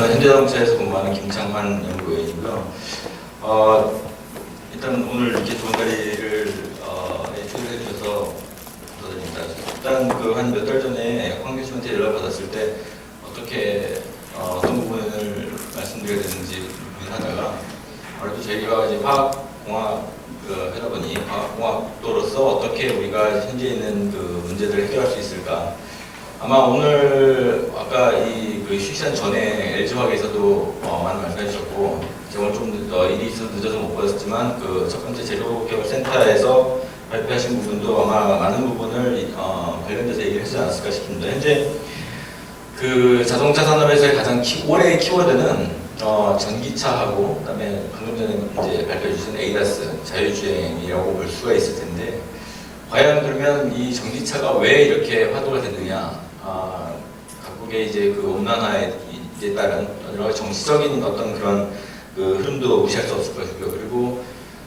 저는 현대자동차에서 근무하는 김창환 연구위원이고요. 일단 오늘 이렇게 좋은 자리를 초대해 주셔서 감사드립니다. 일단 그 한 몇 달 전에 황 교수한테 연락 받았을 때 어떻게 어떤 부분을 말씀드려야 되는지 고민하다가 아무래도 저희가 이제 화학공학 회사원이 화학공학도로서 어떻게 우리가 현재 있는 그 문제들을 해결할 수 있을까. 아마 오늘 아까 그 시간 전에 LG화학에서도 많은 말씀해 주셨고 제가 오늘 좀 일이 있어서 늦어서 못 받았지만 그 첫 번째 재료개발센터에서 발표하신 부분도 아마 많은 부분을 관련돼서 얘기를 하지 않았을까 싶습니다. 현재 그 자동차 산업에서의 가장 올해의 키워드는 전기차하고 그다음에 방금 전에 이제 발표해 주신 ADAS 자율주행이라고 볼 수가 있을 텐데 과연 그러면 이 전기차가 왜 이렇게 화두가 됐느냐? 각국의 이제 그 온난화에 따른 여러 가지 정치적인 어떤 그런 그 흐름도 무시할 수 없을 것이고요. 그리고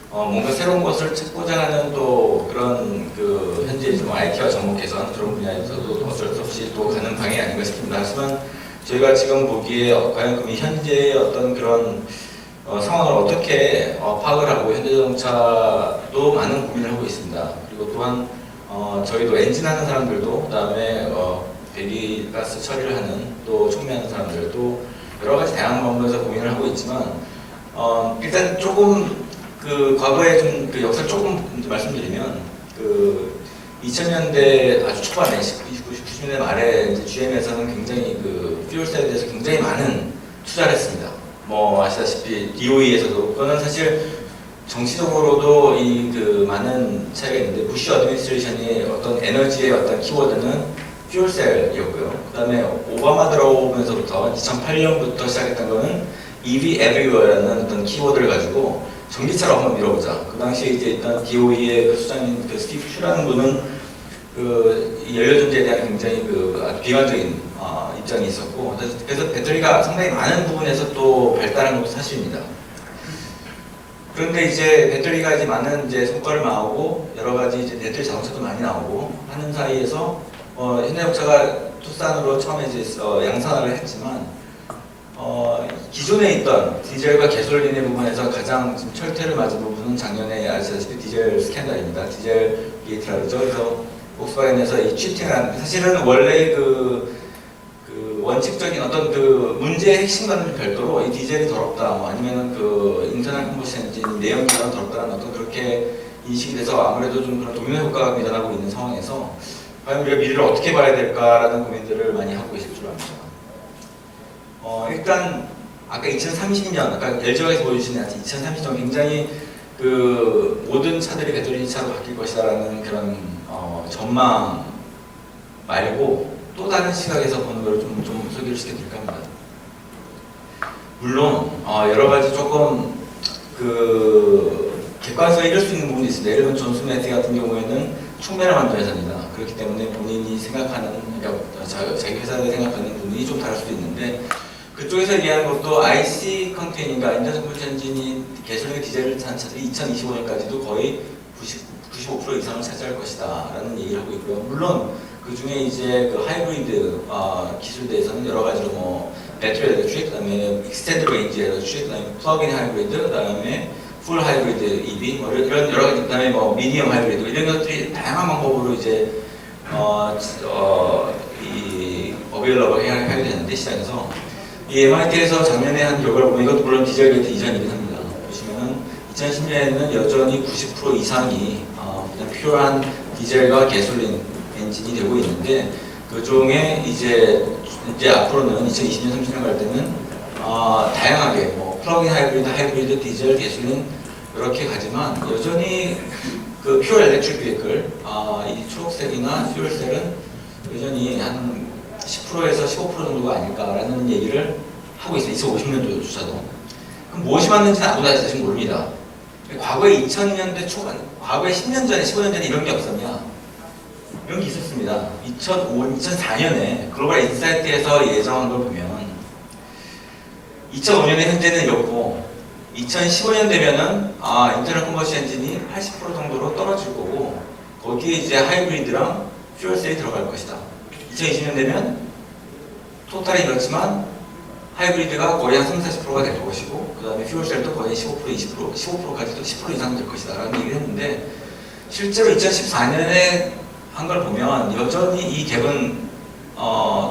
뭔가 새로운 것을 찾고자 하는 또 그런 그 현재 좀 IT와 정보 개선 그런 분야에서도 어쩔 수 없이 또 가는 방향이 아닌가 싶습니다. 하지만 저희가 지금 보기에 과연 그럼 현재의 어떤 그런 상황을 어떻게 파악을 하고 현대자동차도 많은 고민을 하고 있습니다. 그리고 또한 저희도 엔진하는 사람들도 그다음에 배기가스 처리를 하는 또 촉매하는 사람들도 여러 가지 다양한 방법에서 고민을 하고 있지만 일단 조금 그 과거에 좀 그 역사를 조금 말씀드리면 그 2000년대 아주 초반에 90년대 말에 이제 GM에서는 굉장히 그 퓨얼셀에 대해서 굉장히 많은 투자를 했습니다. 뭐 아시다시피 DOE에서도 그거는 사실 정치적으로도 이 그 많은 차이가 있는데 부시 어드미니스트레이션이 어떤 에너지의 어떤 키워드는 퓨얼셀이었고요. 그 다음에 오바마 들어오면서부터 2008년부터 시작했던 거는 EV Everywhere라는 어떤 키워드를 가지고 전기차로 한번 밀어보자. 그 당시에 이제 일단 DOE의 그 수장인 그 스티브 큐라는 분은 그 연료전지에 대한 굉장히 그 아주 비관적인 입장이 있었고 그래서 배터리가 상당히 많은 부분에서 또 발달한 것도 사실입니다. 그런데 이제 배터리가 이제 많은 이제 성과를 나오고 여러 가지 이제 배터리 자동차도 많이 나오고 하는 사이에서 현대자동차가 투싼으로 처음에 이제 양산을 했지만 기존에 있던 디젤과 가솔린의 부분에서 가장 지금 철퇴를 맞은 부분은 작년에 아시다시피 디젤 스캔들입니다. 디젤 게이트라고 그러죠. 그래서 복스바겐에서 이 취팅한 사실은 원래 그 원칙적인 어떤 그 문제의 핵심과는 별도로 이 디젤이 더럽다, 뭐 아니면은 그 인터널 컴버션 엔진 내연기관 더럽다는 어떤 그렇게 인식이 돼서 아무래도 좀 그런 도미노 효과가 미전하고 있는 상황에서 과연 우리가 미래를 어떻게 봐야 될까라는 고민들을 많이 하고 있을 줄 압니다. 일단 아까 2030년 아까 LG화학에서 보여주신 2030년 굉장히 그 모든 차들이 배터리 차로 바뀔 것이다라는 그런 전망 말고 또 다른 시각에서 보는 걸 좀 소개를 시켜드릴까 합니다. 물론 여러 가지 조금 그 객관성에 이룰 수 있는 부분이 있습니다. 예를 들면 존슨 매티 같은 경우에는 촉매를 만든 회사입니다. 그렇기 때문에 본인이 생각하는 그러니까 자기 회사가 생각하는 부분이 좀 다를 수도 있는데 그쪽에서 얘기하는 것도 IC 컨테이너가 인터널 컴버션 엔진이 가솔린 디젤을 탄 차들이 2025년까지도 거의 95% 이상을 차지할 것이다 라는 얘기를 하고 있고요. 물론 그 중에 이제 그 하이브리드 기술대에서는 여러 가지로 뭐 배터리 엘렉트릭, 그다음에 익스텐드 레인지 엘렉트릭, 그다음에 플러그인 하이브리드, 그다음에 풀 하이브리드 EV, 뭐 이런 여러 가지, 그다음에 뭐 미디엄 하이브리드 이런 것들이 다양한 방법으로 이제 이 어베일러블 하게 되는데 시장에서 이 MIT에서 작년에 한 결과를 보면 이것도 물론 디젤 게이트 이전이긴 합니다. 보시면은 2010년에는 여전히 90% 이상이 그냥 퓨어한 디젤과 가솔린 엔진이 되고 있는데 그 중에 이제 앞으로는 2020년 30년 갈 때는 다양하게 뭐 플러그인 하이브리드, 디젤, 가솔린 이렇게 가지만 여전히 그 퓨어 엘렉트릭 비클 이 초록색이나 퓨얼셀은 여전히 한 10%에서 15% 정도가 아닐까라는 얘기를 하고 있어요. 2050년도조차도. 그럼 무엇이 맞는지는 아무도 아직 모릅니다. 과거에 2000년대 초반, 과거에 10년 전에, 15년 전에 이런 게 없었냐? 이런 게 있었습니다. 2004년에 글로벌 인사이트에서 예정한 걸 보면 2005년에 현재는이었고 2015년 되면은 인터널 컴버션 엔진이 80% 정도로 떨어질 거고 거기에 이제 하이브리드랑 퓨얼셀이 들어갈 것이다. 2020년 되면 토탈이 그렇지만 하이브리드가 거의 한 30~40%가 될 것이고, 그 다음에 퓨얼셀도 거의 15%, 20%, 15%까지도 10% 이상 될 것이다 라는 얘기를 했는데, 실제로 2014년에 한 걸 보면 여전히 이 갭은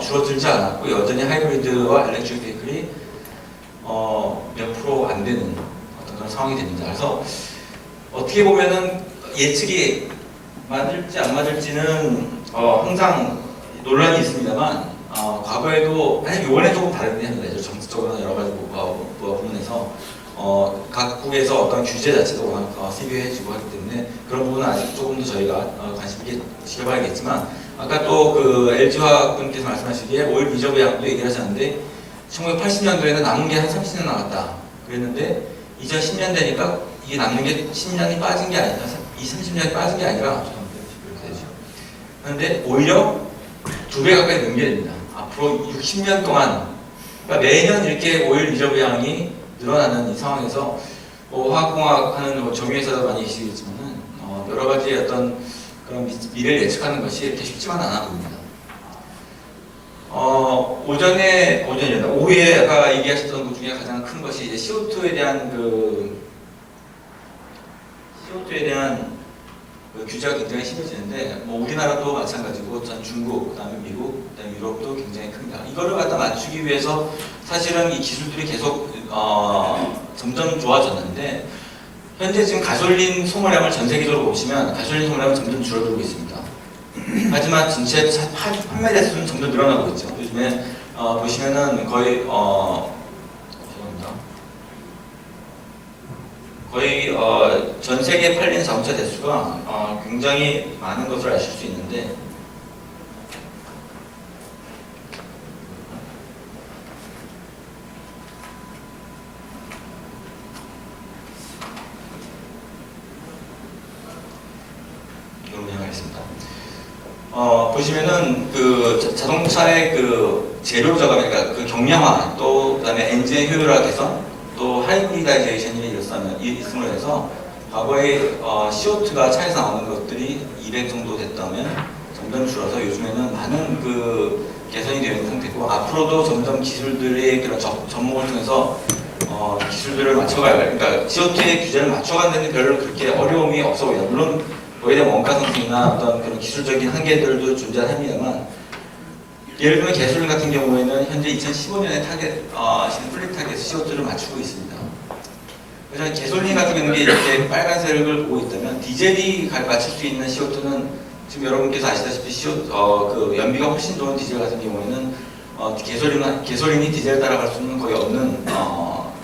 줄어들지 않았고, 여전히 하이브리드와 엘렉트릭 베이클이 몇 프로 안 되는 어떤 그런 상황이 됩니다. 그래서 어떻게 보면은 예측이 맞을지 안 맞을지는 항상 논란이 있습니다만, 과거에도, 아니 이번에 조금 다르긴 합니다. 정책적으로는 여러 가지 부분에서 각국에서 어떤 규제 자체도 워낙 세부해지고 하기 때문에 그런 부분은 아직 조금 더 저희가 관심 있게 지켜봐야겠지만, 아까 또 그 LG화학분께서 말씀하시기에 오일 리저브 양도 얘기를 하셨는데 1980년도에는 남은 게 한 30년 남았다 그랬는데 2010년 되니까 이게 남는 게 10년이 빠진 게 아니라 30년이 빠진 게 아니라 이렇게 되죠. 그런데 오히려 2배 가까이 는게 됩니다. 앞으로 60년 동안, 그러니까 매년 이렇게 오일 리저브 양이 늘어나는 이 상황에서 화학공학 하는 정유회사도 많이 계시겠지만은 여러 가지 어떤 그런 미래를 예측하는 것이 이렇게 쉽지만 않아 보입니다. 오후에 아까 얘기하셨던 것 중에 가장 큰 것이 이제 CO2에 대한 규제가 굉장히 심해지는데, 우리나라도 마찬가지고, 전 중국, 그다음에 미국, 그다음에 유럽도 굉장히 큽니다. 이거를 갖다 맞추기 위해서 사실은 이 기술들이 계속 점점 좋아졌는데, 현재 지금 가솔린 소모량을 전 세계적으로 보시면 가솔린 소모량은 점점 줄어들고 있습니다. 하지만 전체 판매 대수는 점점 늘어나고 있죠. 요즘에 보시면은 거의 전 세계에 팔린 자동차 대수가 굉장히 많은 것을 아실 수 있는데, 보시면은 그 자동차의 그 재료 저감, 그러니까 그 경량화, 또 그다음에 엔진 효율화 개선, 또 하이브리다이제이션이 있음으로 해서 과거에 CO2가 차에서 나오는 것들이 200 정도 됐다면 점점 줄어서 요즘에는 많은 그 개선이 되어 있는 상태고, 앞으로도 점점 기술들의 그런 접목을 통해서 기술들을 맞춰가야, 그러니까 CO2의 규제를 맞춰가는 데는 별로 그렇게 어려움이 없어 보여요. 물론 거기에 대한 원가 상승이나 어떤 그런 기술적인 한계들도 존재합니다만, 예를 들면 가솔린 같은 경우에는 현재 2015년에 플립 타겟 CO2를 맞추고 있습니다. 그래서 가솔린 같은 경우에 이렇게 빨간색을 보고 있다면, 디젤이 맞출 수 있는 CO2는 지금 여러분께서 아시다시피 그 연비가 훨씬 좋은 디젤 같은 경우에는 가솔린이 디젤을 따라갈 수는 거의 없는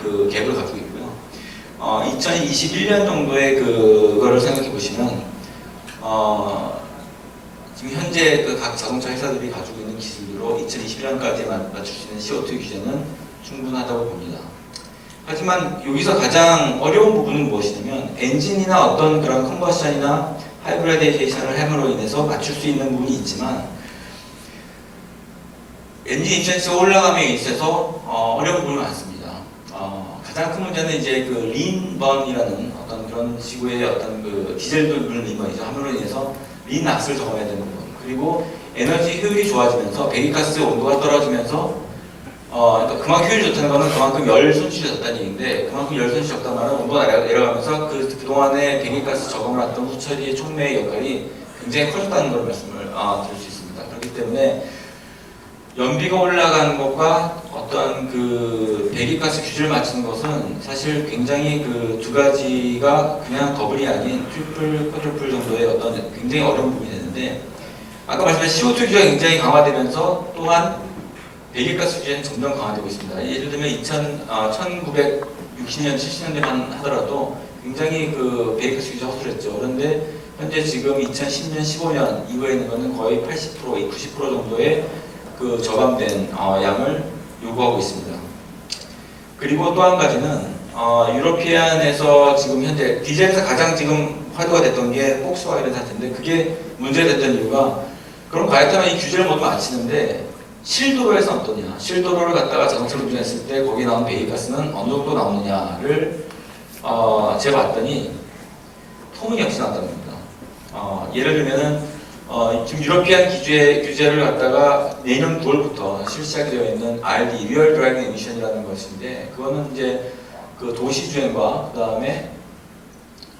그 갭을 가지고 있고요. 2021년 정도의 그거를 생각해 보시면, 지금 현재 그 각 자동차 회사들이 가지고 있는 기술로 2021년까지 맞출 수 있는 CO2 규제는 충분하다고 봅니다. 하지만 여기서 가장 어려운 부분은 무엇이냐면, 엔진이나 어떤 그런 컨버션이나 하이브리다이제이션을 함으로 인해서 맞출 수 있는 부분이 있지만, 엔진 efficiency가 올라감에 있어서 어려운 부분이 많습니다. 가장 큰 문제는 이제 그 린번이라는 어떤 그런 지구의 어떤 그 디젤도 물론 린번이죠. 함으로 인해서 린 락스를 적어야 되는 부분, 그리고 에너지 효율이 좋아지면서 배기가스 온도가 떨어지면서 그러니까 그만큼 효율이 좋다는 것은 그만큼 열 손실이 적다는 얘기인데, 그만큼 열 손실이 적다는 말은 온도가 내려가면서 그동안에 배기가스 저감을 했던 후처리의 촉매의 역할이 굉장히 커졌다는 걸 말씀을 드릴 수 있습니다. 그렇기 때문에 연비가 올라가는 것과 어떤 그 배기가스 규제를 맞추는 것은 사실 굉장히 그 두 가지가 그냥 더블이 아닌 트리플, 쿼드루플 정도의 어떤 굉장히 어려운 부분이 되는데, 아까 말씀하신 CO2 규제가 굉장히 강화되면서 또한 배기가스 규제는 점점 강화되고 있습니다. 예를 들면 1960년, 70년대만 하더라도 굉장히 그 배기가스 규제가 허술했죠. 그런데 현재 지금 2010년, 15년 이후에 있는 것은 거의 80%, 90% 정도의 그 저감된 양을 요구하고 있습니다. 그리고 또 한 가지는 유러피안에서 지금 현재 디젤에서 가장 지금 화두가 됐던 게 폭스바겐 사태인데, 그게 문제됐던 이유가, 그럼 그렇다면 이 규제를 모두 맞추는데 실도로에서 어떠냐, 실도로를 갖다가 자동차로 운전했을 때 거기 나온 배기가스는 어느 정도 나오느냐를 제가 봤더니 터무니없이 나왔다는 겁니다. 예를 들면은 지금 유러피안 규제를 갖다가 내년 9월부터 실시하게 되어 있는 RD, Real Driving Emission이라는 것인데, 그거는 이제 그 도시 주행과 그 다음에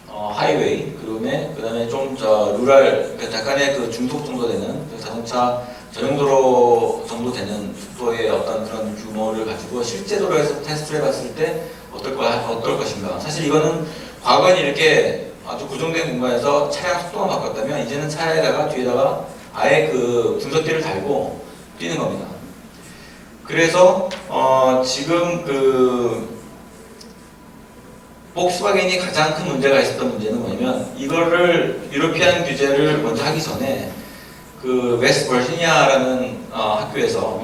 하이웨이, 그 다음에 좀 루랄, 그러니까 약간의 그 중속 정도 되는 그 자동차 전용도로 정도 되는 속도의 어떤 그런 규모를 가지고 실제 도로에서 테스트를 해봤을 때 어떨 것인가. 사실 이거는 과거에 이렇게 아주 고정된 공간에서 차량 속도만 바꿨다면 이제는 차에다가 뒤에다가 아예 그 분석기를 달고 뛰는 겁니다. 그래서 지금 그 폭스바겐이 가장 큰 문제가 있었던 문제는 뭐냐면, 이거를 유러피안 규제를 먼저 하기 전에 그 웨스트 버지니아라는 학교에서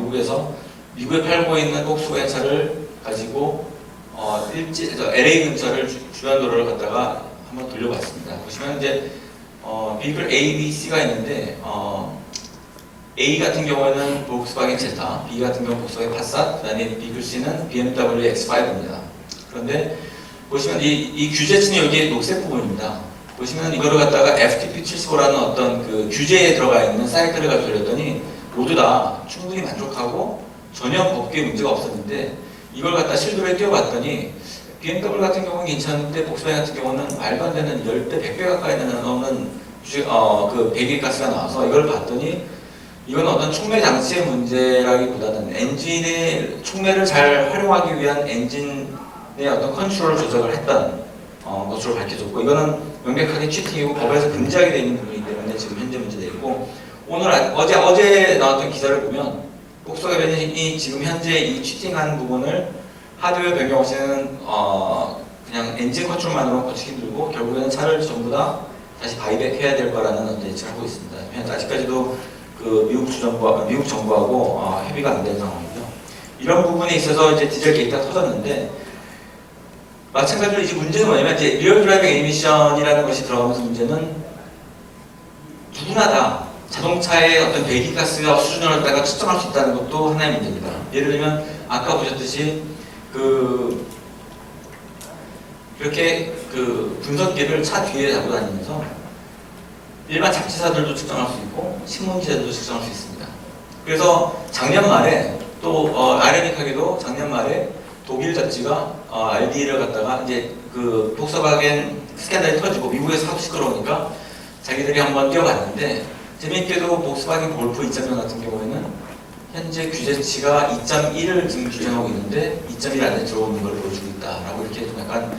미국에 팔고 있는 폭스바겐 차를 가지고 LA 근처를 주변 도로를 갖다가 한번 돌려봤습니다. 보시면 이제 비클 A, B, C가 있는데 A 같은 경우에는 폭스바겐 제타, B 같은 경우는 폭스바겐 파사, 그다음에 비클 C는 BMW X5입니다. 그런데 보시면 이 규제층이 여기 녹색 부분입니다. 보시면 이거를 갖다가 FTP75라는 어떤 그 규제에 들어가 있는 사이클을 가지고 돌렸더니 모두 다 충분히 만족하고 전혀 법규에 문제가 없었는데, 이걸 갖다 실도에 띄워봤더니 BMW 같은 경우는 괜찮은데 폭스바겐 같은 경우는 말도 안 되는 10배, 100배 가까이 나오는 그 배기가스가 나와서 이걸 봤더니 이건 어떤 촉매 장치의 문제라기보다는 엔진의 촉매를 잘 활용하기 위한 엔진의 어떤 컨트롤 조작을 했다는 것으로 밝혀졌고, 이거는 명백하게 치팅이고 법에서 금지하게 되어 있는 부분이기 때문에 지금 현재 문제되어 있고, 어제 나왔던 기사를 보면 폭스바겐이 지금 현재 이 치팅한 부분을 하드웨어 변경 없이는 그냥 엔진 컨트롤만으로 고치기 힘들고 결국에는 차를 전부 다 다시 바이백 해야 될 거라는 어떤 예측을 하고 있습니다. 현재 아직까지도 그 미국 정부하고 협의가 안 된 상황이죠. 이런 부분에 있어서 이제 디젤 게이트가 터졌는데, 마찬가지로 이제 문제는 뭐냐면, 이제 리얼 드라이빙 에미션이라는 것이 들어가면서 문제는 누구나 다 자동차의 어떤 배기가스가 수준을 갖다가 측정할 수 있다는 것도 하나의 문제입니다. 예를 들면 아까 보셨듯이 이렇게 그 분석기를 차 뒤에 달고 다니면서 일반 잡지사들도 측정할 수 있고 신문지들도 측정할 수 있습니다. 그래서 작년 말에 또 아이러니하게도 작년 말에 독일 잡지가 RD를 갖다가 이제 그 폭스바겐 스캔들이 터지고 미국에서 하도 시끄러우니까 자기들이 한번 뛰어봤는데, 재미있게도 폭스바겐 골프 2.0 같은 경우에는 현재 규제치가 2.1을 지금 규정하고 있는데 2.1 안에 들어오는 걸 보여주고 있다라고 이렇게 좀 약간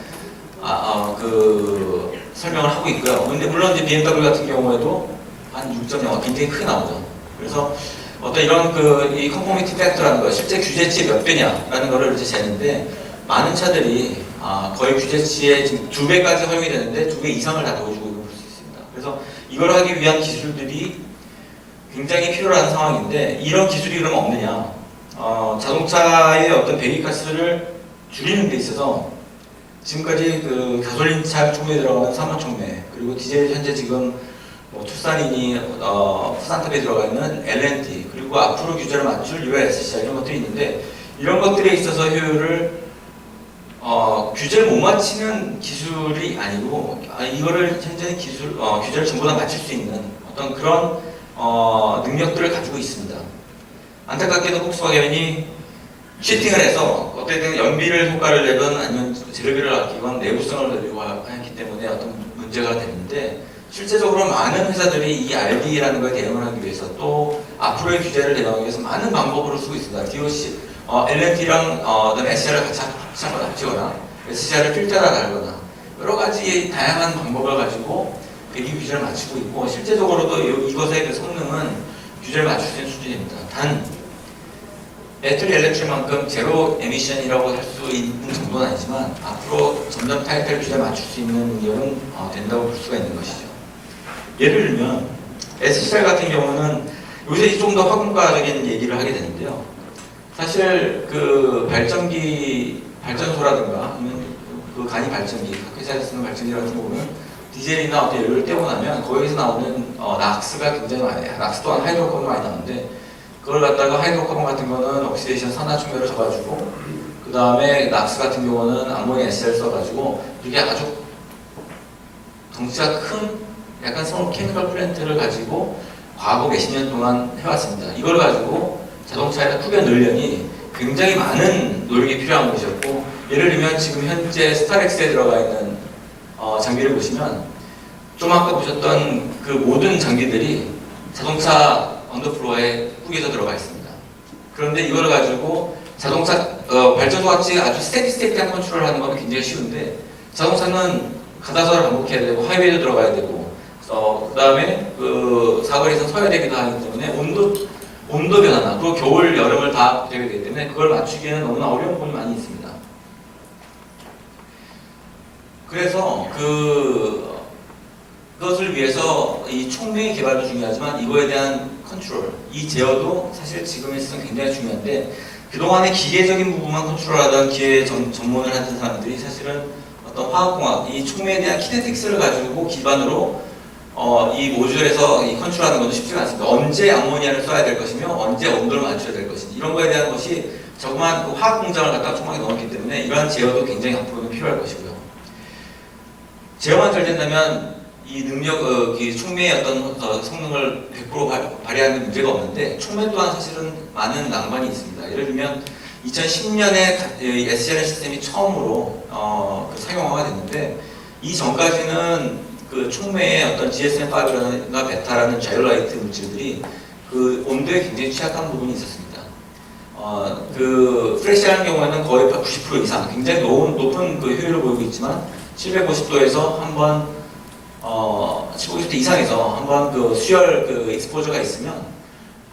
그 설명을 하고 있고요. 근데 물론 이제 BMW 같은 경우에도 한 6.0가 굉장히 크게 나오죠. 그래서 어떤 이런 이 컨포미티 팩터라는 거, 실제 규제치 몇 배냐라는 거를 이제 재는데, 많은 차들이 거의 규제치의 지금 2배까지 허용이 되는데 2배 이상을 다 넣어주고 있는 걸 볼 수 있습니다. 그래서 이걸 하기 위한 기술들이 굉장히 필요한 상황인데, 이런 기술이 그러면 없느냐? 자동차의 어떤 배기가스를 줄이는 데 있어서 지금까지 그 가솔린차 촉매에 들어가는 산화 촉매, 그리고 디젤 현재 지금 투싼이니 푸산탑에 들어가 있는 LNT, 그리고 앞으로 규제를 맞출 ULSCR 이런 것들이 있는데, 이런 것들에 있어서 효율을 규제를 못 맞추는 기술이 아니고 이거를 현재 규제를 전부 다 맞출 수 있는 어떤 그런 능력들을 가지고 있습니다. 안타깝게도 폭스바겐이 치팅을 해서 어떻게든 연비를 효과를 내건 아니면 재료비를 아끼건 내구성을 늘리고 했기 때문에 어떤 문제가 되는데, 실제적으로 많은 회사들이 이 RD라는 거에 대응을 하기 위해서 또 앞으로의 규제를 대응하기 위해서 많은 방법으로 쓰고 있습니다. DOC, LNT랑 SCR을 같이 합치거나 SCR을 필터나 달거나 여러 가지 다양한 방법을 가지고 배기 규제를 맞추고 있고, 실제적으로도 이것의 그 성능은 규제를 맞출 수 있는 수준입니다. 단 배터리 엘렉트릭만큼 제로 에미션이라고 할 수 있는 정도는 아니지만 앞으로 점점 타이틀 규제를 맞출 수 있는 능력은 된다고 볼 수가 있는 것이죠. 예를 들면 SCR 같은 경우는 요새 좀 더 학문가적인 얘기를 하게 되는데요. 사실 그 발전소라든가 아니면 그 간이 발전기, 각 회사에서 쓰는 발전기 같은 경우는 디젤이나 어떤 연료를 떼고 나면 거기서 나오는 락스가 굉장히 많이, 락스 또한 하이드로카본이 많이 나오는데, 그걸 갖다가 하이드로카본 같은 거는 옥시데이션 산화촉매를 써가지고, 그 다음에 락스 같은 경우는 암모니아 SC를 써가지고 이게 아주 덩치가 큰 약간 스몰 케미컬 플랜트를 가지고 과거 몇십 년 동안 해왔습니다. 이걸 가지고 자동차의 후변 늘련이 굉장히 많은 노력이 필요한 것이었고, 예를 들면 지금 현재 스타렉스에 들어가 있는 장비를 보시면 좀 아까 보셨던 그 모든 장비들이 자동차 언더플로어에 꾸겨져 들어가 있습니다. 그런데 이걸 가지고 자동차 발전소 같이 아주 스테디스테이트한 컨트롤을 하는 건 굉장히 쉬운데, 자동차는 가다서를 반복해야 되고 하이웨이도 들어가야 되고 그 다음에 그 사거리에서 서야 되기도 하기 때문에 온도 변화나 그리고 겨울 여름을 다 되게 되기 때문에 그걸 맞추기에는 너무나 어려운 부분이 많이 있습니다. 그래서 그것을 위해서 이 총명의 개발도 중요하지만 이거에 대한 컨트롤, 이 제어도 사실 지금에 있어서는 굉장히 중요한데, 그동안에 기계적인 부분만 컨트롤하던 기계 전문을 하던 사람들이 사실은 어떤 화학공학, 이 총명에 대한 키네틱스를 가지고 기반으로 이 모듈에서 이 컨트롤하는 것도 쉽지가 않습니다. 언제 암모니아를 써야 될 것이며 언제 온도를 맞춰야 될 것인지 이런 거에 대한 것이 조그만 그 화학 공장을 갖다가 총명하게 넣었기 때문에 이러한 제어도 굉장히 앞으로는 필요할 것이고요. 제어만 잘 된다면 이 능력, 이 촉매의 어떤 성능을 100% 발휘하는 문제가 없는데, 촉매 또한 사실은 많은 낭만이 있습니다. 예를 들면 2010년에 SCR 시스템이 처음으로 그 상용화가 됐는데, 이 전까지는 그 촉매의 어떤 GSM5라든가 베타라는 자이로라이트 물질들이 그 온도에 굉장히 취약한 부분이 있었습니다. 그 프레시하는 경우에는 거의 90% 이상, 굉장히 높은 그 효율을 보이고 있지만 750도에서 한번 750도 이상에서 한번 그 수열 그 익스포저가 있으면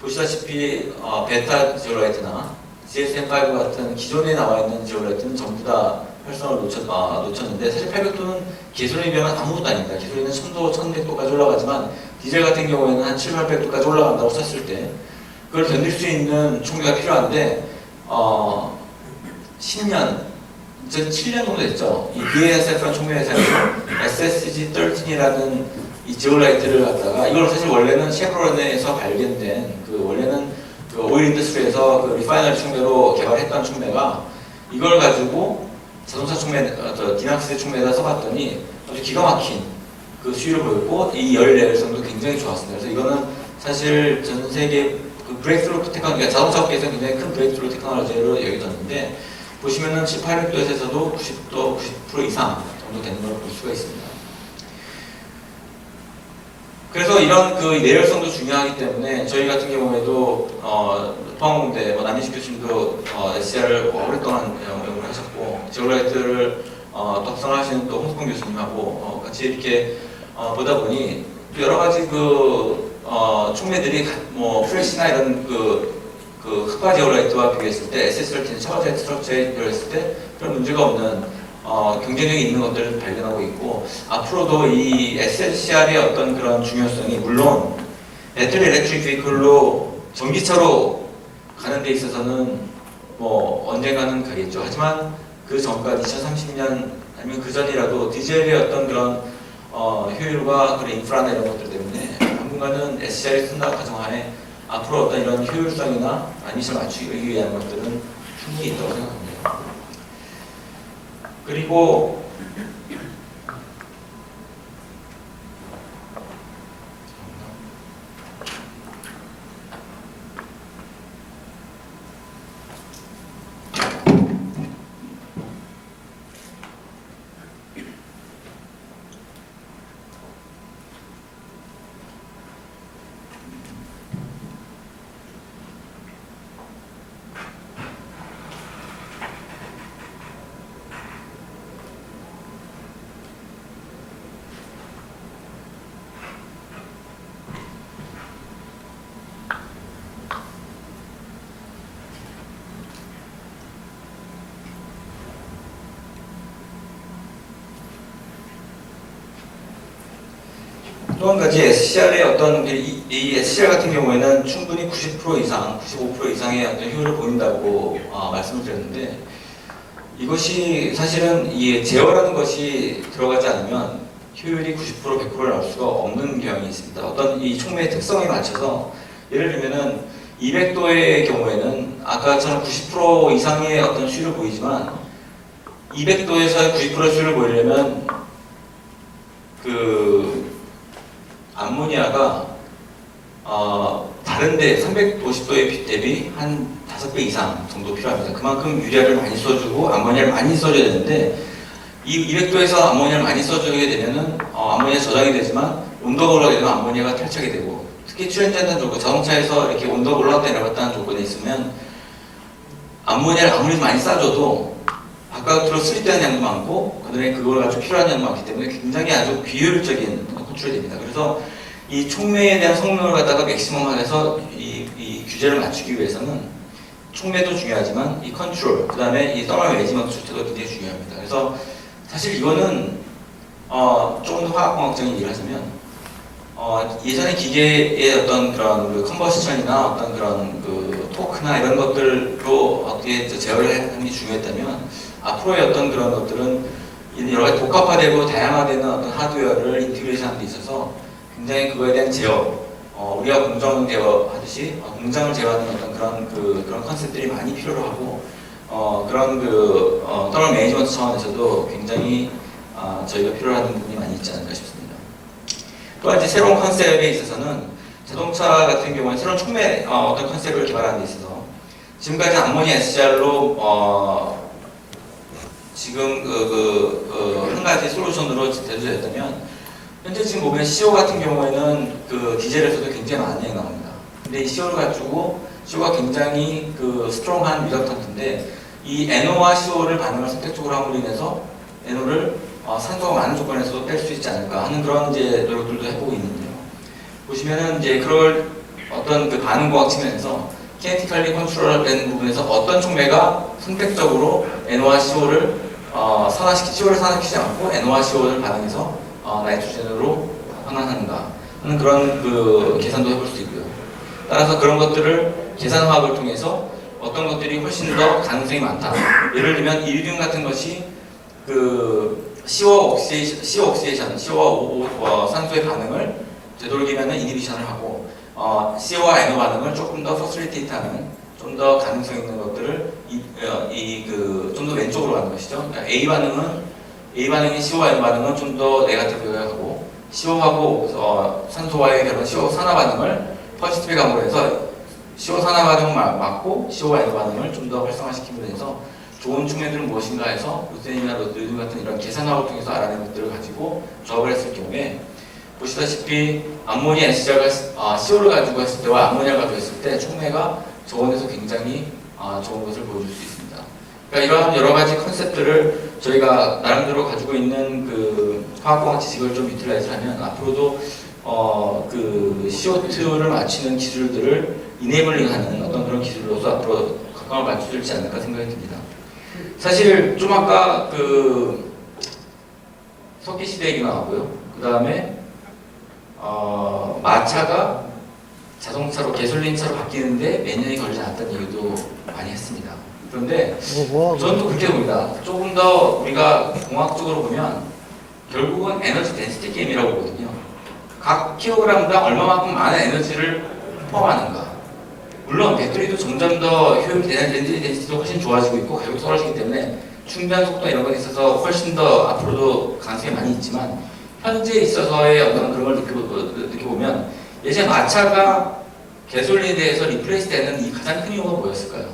보시다시피 베타 지오라이트나 GSM5 같은 기존에 나와 있는 지오라이트는 전부 다 활성을 놓쳤는데, 사실 800도는 개소리에 비하면 아무것도 아닙니다. 개소리는 1000도, 1100도까지 올라가지만 디젤 같은 경우에는 한 7800도까지 올라간다고 썼을 때 그걸 견딜 수 있는 총기가 필요한데 10년 2007년 정도 됐죠. 이 BASF라는 총매 회사에서 SSG13이라는 이 지오라이트를 갖다가, 이걸 사실 원래는 셰브론에서 발견된 원래는 그 오일 인더스트리에서 그 리파이너리 총매로 개발했던 총매가 이걸 가지고 자동차 총매, 디낙스 총매에다 써봤더니 아주 기가 막힌 그 수율을 보였고 이 열 내열성도 굉장히 좋았습니다. 그래서 이거는 사실 전 세계 그 브레이크스루 테크놀로지, 자동차 업계에서 굉장히 큰 브레이크스루 테크놀로지로 여겨졌는데, 보시면은 1800도에서도 90도, 90% 이상 정도 되는 걸 볼 수가 있습니다. 그래서 이런 그 내열성도 중요하기 때문에 저희 같은 경우에도 포항공대 남인식 교수님도 SCR을 오랫동안 연구를 하셨고, 지오라이트를 또 합성하시는 또 홍석봉 교수님하고 같이 이렇게 보다 보니 여러 가지 총매들이 프레시나 이런 그 흑화 지오라이트와 비교했을 때, SS13 차가제 스트럭처에 비교했을 때 그런 문제가 없는 경쟁력이 있는 것들을 발견하고 있고, 앞으로도 이 SLCR의 어떤 그런 중요성이, 물론 배터리 일렉트릭 베이클로 전기차로 가는 데 있어서는 언젠가는 가겠죠. 하지만 그 전까지 2030년 아니면 그 전이라도 디젤의 어떤 그런 효율과 그런 인프라나 이런 것들 때문에 당분간은 SCR이 쓴다 가정하에 앞으로 어떤 이런 효율성이나 아니션을 맞추기 위한 것들은 충분히 있다고 생각합니다. 그리고 또 한 가지 SCR의 어떤 이 SCR 같은 경우에는 충분히 90% 이상, 95% 이상의 어떤 효율을 보인다고 말씀을 드렸는데, 이것이 사실은 이 제어라는 것이 들어가지 않으면 효율이 90% 100%를 나올 수가 없는 경향이 있습니다. 어떤 이 촉매의 특성에 맞춰서, 예를 들면은 200도의 경우에는 아까처럼 90% 이상의 어떤 수율을 보이지만 200도에서 90%의 수율을 보이려면 암모니아가 다른데 350도의 대비 한 5배 이상 정도 필요합니다. 그만큼 유리알을 많이 써주고 암모니아를 많이 써줘야 되는데 이 200도에서 암모니아를 많이 써주게 되면은 암모니아 저장이 되지만 온도가 올라가면 암모니아가 탈착이 되고 특히 출연자는 조건, 자동차에서 이렇게 온도가 올라갔다 내려갔다는 조건에 있으면 암모니아를 아무리 많이 싸줘도 바깥으로 수립되는 양도 많고 그다음에 그걸 가지고 필요한 양도 많기 때문에 굉장히 아주 비효율적인 호출이 됩니다. 그래서 이 촉매에 대한 성능을 갖다가 맥시멈화해서 이 규제를 맞추기 위해서는 촉매도 중요하지만 이 컨트롤, 그 다음에 이 서멀 매니지먼트 수치도 굉장히 중요합니다. 그래서 사실 이거는 조금 더 화학공학적인 얘기를 하자면 예전에 기계의 어떤 그런 그 컨버션이나 어떤 그런 그 토크나 이런 것들로 어떻게 제어를 하는 게 중요했다면 앞으로의 어떤 그런 것들은 여러 가지 복합화되고 다양화되는 어떤 하드웨어를 인티그레이션하는 데 있어서 굉장히 그거에 대한 제어, 우리가 공정 제어하듯이 공장을 제어하는 어떤 그런 컨셉들이 많이 필요로 하고 그런 터널 매니지먼트 차원에서도 굉장히 저희가 필요로 하는 부분이 많이 있지 않을까 싶습니다. 또한 이제 새로운 컨셉에 있어서는 자동차 같은 경우는 새로운 촉매 어떤 컨셉을 개발하는 데 있어서 지금까지 암모니아 SCR로 지금 한 가지 솔루션으로 대두됐다면 현재 지금 보면 CO 같은 경우에는 그 디젤에서도 굉장히 많이 나옵니다. 근데 이 CO를 가지고 CO가 굉장히 스트롱한 리덕턴트인데 이 NO와 CO를 반응을 선택적으로 함으로 인해서 NO를 산소가 많은 조건에서도 뺄 수 있지 않을까 하는 그런 이제 노력들도 해보고 있는데요. 보시면은 이제 그럴 어떤 그 반응공학 측면에서 키네티컬리 컨트롤된 부분에서 어떤 촉매가 선택적으로 NO와 CO를 CO를 산화시키지 않고 NO와 CO를 반응해서 나이트로젠으로 환원하는가 하는 그런 계산도 해볼 수 있고요. 따라서 그런 것들을 계산화학을 통해서 어떤 것들이 훨씬 더 가능성이 많다. 예를 들면 이리듐 같은 것이 CO 옥시데이션, CO와 산소의 반응을 되도록이면 이니비션을 하고 CO와 NO 반응을 조금 더 퍼실리테이트하는 좀 더 가능성 있는 것들을 좀 더 왼쪽으로 가는 것이죠. 그러니까 A 반응인 CO와 N 반응은 좀 더 네거티브하게 하고 CO하고 산소와의 결혼 CO 산화 반응을 포지티브하게 함으로 해서 CO 산화 반응을 막고 CO와 N 반응을 좀 더 활성화시킴으로 해서 좋은 촉매들은 무엇인가 해서 루테인이나 노드 같은 이런 계산학을 통해서 알아낸 것들을 가지고 조합을 했을 경우에 보시다시피 암모니아 SCR가 CO를 가지고 했을 때와 암모니아를 가지고 했을 때 촉매가 저온에서 굉장히 좋은 것을 보여줄 수 있습니다. 그러니까 이러한 여러 가지 컨셉들을 저희가 나름대로 가지고 있는 그 화학공학 지식을 좀 유틸라이즈하면 앞으로도 CO2를 맞추는 기술들을 이네이블링하는 어떤 그런 기술로서 앞으로 각광을 맞춰줄지 않을까 생각이 듭니다. 사실 좀 아까 석기 시대 얘기 나왔고요. 그 다음에 마차가 자동차로 개솔린차로 바뀌는데 몇 년이 걸리지 않았다는 얘기도 많이 했습니다. 그런데 저는 또 그렇게 봅니다. 조금 더 우리가 공학적으로 보면 결국은 에너지 덴시티 게임이라고 보거든요. 각 킬로그램당 얼마만큼 많은 에너지를 포함하는가. 물론 배터리도 점점 더 효율이 에너지 덴시티도 훨씬 좋아지고 있고 가격이 떨어지기 때문에 충전 속도 이런 것에 있어서 훨씬 더 앞으로도 가능성이 많이 있지만 현재 있어서의 어떤 그런 걸 느껴보면 예전에 마차가 개솔린에 대해서 리플레이스 되는 이 가장 큰 이유가 뭐였을까요?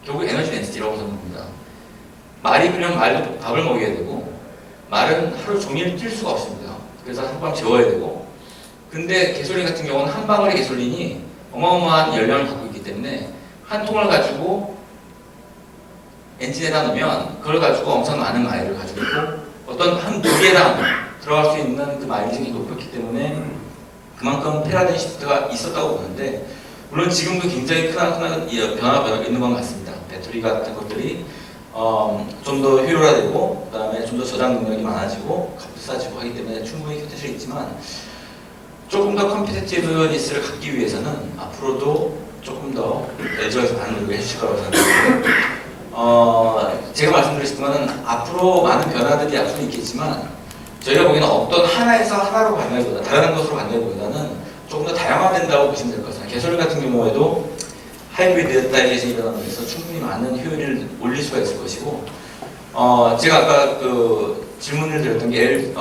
결국 에너지 덴시티라고 저는 봅니다. 말이 그냥 말도 밥을 먹여야 되고 말은 하루 종일 뛸 수가 없습니다. 그래서 한밤 재워야 되고 근데 개솔린 같은 경우는 한 방울의 개솔린이 어마어마한 연료를 갖고 있기 때문에 한 통을 가지고 엔진에다 넣으면 그걸 가지고 엄청 많은 마일을 가지고 있고 어떤 한 무게당 들어갈 수 있는 그 마일링이 높였기 때문에 그만큼 패러다임 시프트가 있었다고 보는데 물론 지금도 굉장히 큰 변화가 있는 건 같습니다. 배터리 같은 것들이 좀 더 효율화되고 그 다음에 좀 더 저장 능력이 많아지고 값도 싸지고 하기 때문에 충분히 곁에서 있지만 조금 더 컴피티티브니스를 갖기 위해서는 앞으로도 조금 더 LG에서 많은 노력을 해주실 거라고 생각합니다. 제가 말씀드렸지만 앞으로 많은 변화들이 앞으로 있겠지만 저희가 보기에는 어떤 하나에서 하나로 간다기보다 다른 것으로 간다기보다는 조금 더 다양화된다고 보시면 될 것 같습니다. 개솔린 같은 경우에도 하이브리드 다이제이션이 일어나면서 충분히 많은 효율을 올릴 수가 있을 것이고 제가 아까 질문을 드렸던 게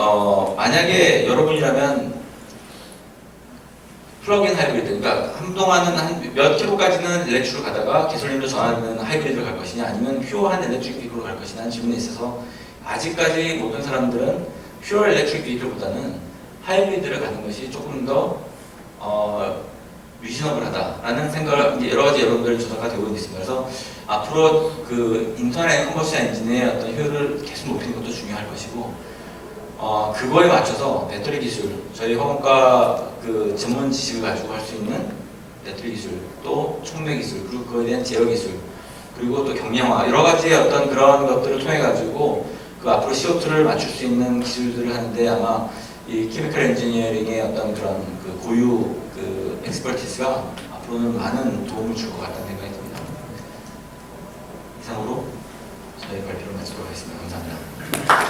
만약에 여러분이라면 플러그인 하이브리드, 그러니까 한동안은 한 몇 킬로까지는 일렉트릭으로 가다가 개솔린으로 전환하는 하이브리드로 갈 것이냐, 아니면 퓨어한 일렉트릭 비클로 갈 것이냐 하는 질문에 있어서 아직까지 모든 사람들은 퓨어 일렉트릭 비클보다는 하이브리드를 가는 것이 조금 더 리즈너블하다라는 생각을 이제 여러 가지 여러분들 조사가 되고 있습니다. 그래서 앞으로 그 인터널 컨버션 엔진의 어떤 효율을 계속 높이는 것도 중요할 것이고, 그거에 맞춰서 배터리 기술, 저희 화공과 그 전문 지식을 가지고 할 수 있는 배터리 기술, 또 촉매 기술, 그리고 그거에 대한 제어 기술, 그리고 또 경량화, 여러 가지의 어떤 그런 것들을 통해 가지고 그 앞으로 CO2를 맞출 수 있는 기술들을 하는데 아마 이 케미컬 엔지니어링의 어떤 그런 그 고유 그 엑스퍼티스가 앞으로는 많은 도움을 줄 것 같다는 생각이 듭니다. 이상으로 저희 발표를 마치도록 하겠습니다. 감사합니다.